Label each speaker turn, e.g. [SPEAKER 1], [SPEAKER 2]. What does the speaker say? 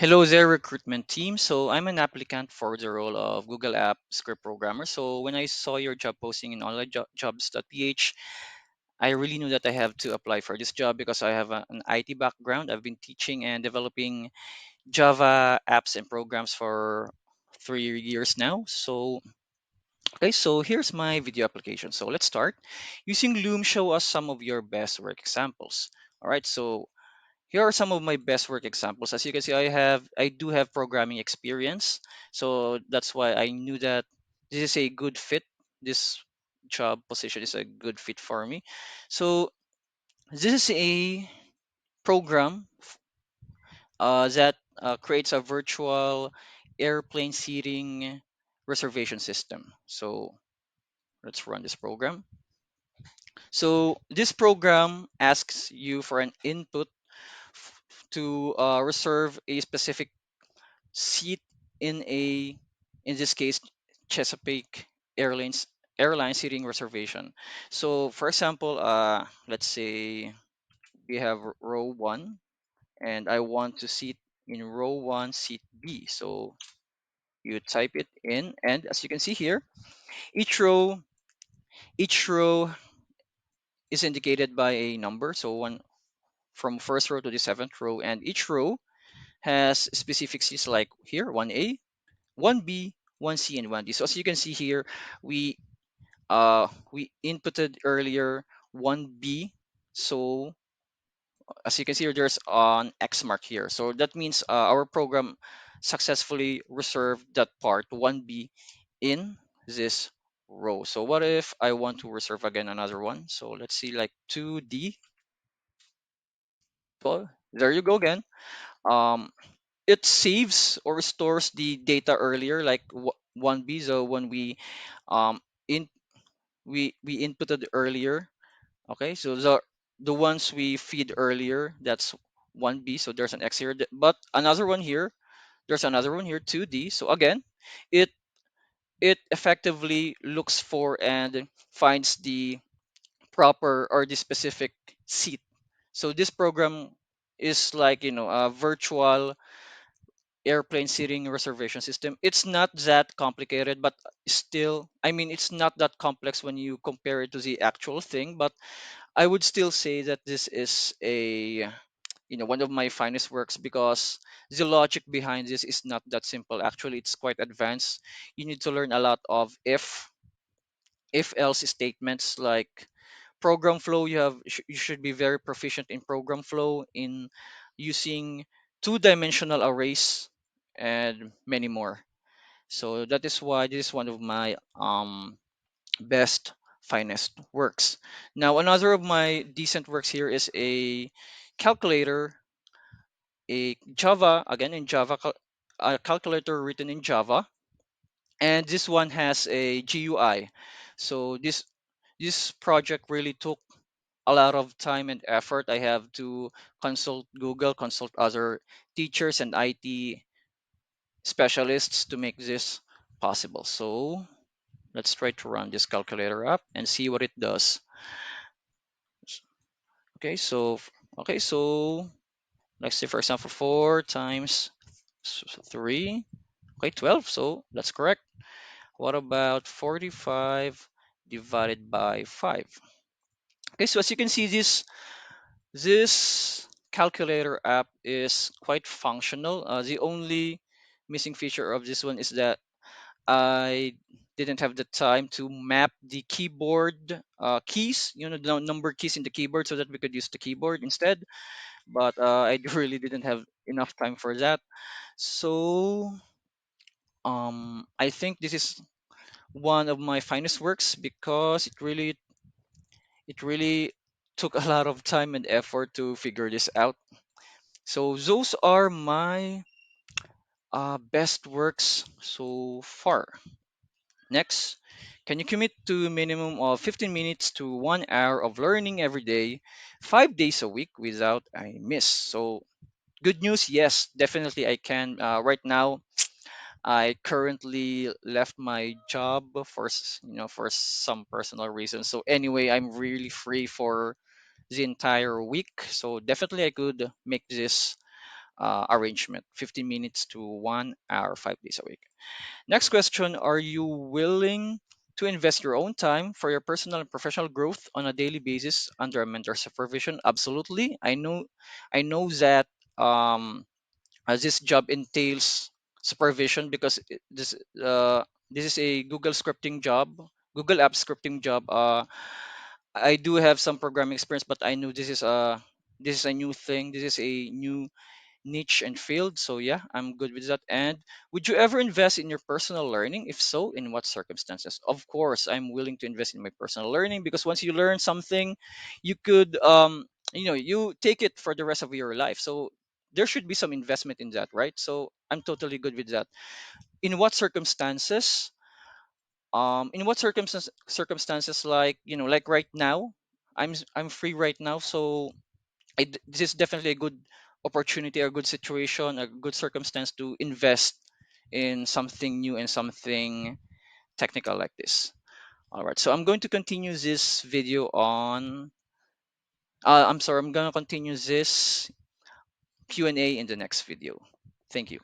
[SPEAKER 1] Hello there, recruitment team. So I'm an applicant for the role of Google App script programmer. So when I saw your job posting in onlinejobs.ph, I really knew that I have to apply for this job because I have an IT background. I've been teaching and developing Java apps and programs for 3 years now. So here's my video application. So let's start. Using Loom, show us some of your best work examples. All right, so here are some of my best work examples. As you can see, I do have programming experience, so that's why I knew that this is a good fit. This job position is a good fit for me. So this is a program that creates a virtual airplane seating reservation system. So let's run this program. So this program asks you for an input to reserve a specific seat in a, in this case, Chesapeake Airlines airline seating reservation. So for example, let's say we have row 1 and I want to sit in row 1 seat B. So you type it in, and as you can see here, each row each row is indicated by a number, so one from first row to the seventh row, and each row has specific seats like here 1A, 1B, 1C, and 1D. So as you can see here, we we inputted earlier 1B. So as you can see here, there's an X mark here. So that means our program successfully reserved that part 1B in this row. So what if I want to reserve again another one? So let's see, like 2D. Well, there you go again. Um, it saves or stores the data earlier, like 1B. So when um, in we inputted earlier. Okay, so the ones we feed earlier, that's 1B. So there's an X here, but another one here. There's another one here, 2D. So again, it it effectively looks for and finds the proper or the specific seat. So this program is like, a virtual airplane seating reservation system. It's not that complicated, but still, I mean, it's not that complex when you compare it to the actual thing. But I would still say that this is one of my finest works because the logic behind this is not that simple. Actually, it's quite advanced. You need to learn a lot of if else statements like program flow. You should be very proficient in program flow, in using two-dimensional arrays, and many more. So that is why this is one of my best finest works. Now another of my decent works here is a calculator, a Java, again in Java, a calculator written in Java, and this one has a GUI. So this project really took a lot of time and effort. I have to consult Google, consult other teachers and IT specialists to make this possible. So let's try to run this calculator up and see what it does. Okay, so let's say for example 4 times 3, okay, 12. So that's correct. What about 45 divided by 5? Okay, so as you can see, this calculator app is quite functional. The only missing feature of this one is that I didn't have the time to map the keyboard keys, the number keys in the keyboard, so that we could use the keyboard instead. But I really didn't have enough time for that. So I think this is one of my finest works because it really took a lot of time and effort to figure this out. So those are my best works so far. Next, can you commit to a minimum of 15 minutes to 1 hour of learning every day, 5 days a week without a miss? So good news, yes, definitely I can. Right now, I currently left my job for some personal reasons. So anyway, I'm really free for the entire week. So definitely I could make this arrangement, 15 minutes to 1 hour, 5 days a week. Next question: are you willing to invest your own time for your personal and professional growth on a daily basis under a mentor supervision? Absolutely. I know that as this job entails supervision because this is a Google scripting job, Google app scripting job. I do have some programming experience, but I know this is a new thing. This is a new niche and field. So yeah, I'm good with that. And would you ever invest in your personal learning? If so, in what circumstances? Of course, I'm willing to invest in my personal learning because once you learn something, you could you take it for the rest of your life. So there should be some investment in that, right? So I'm totally good with that. In what circumstances? In what circumstances, like like right now, I'm free right now, so this is definitely a good opportunity, a good situation, a good circumstance to invest in something new and something technical like this. All right, so I'm going to continue this video on. I'm sorry, I'm going to continue this Q&A in the next video. Thank you.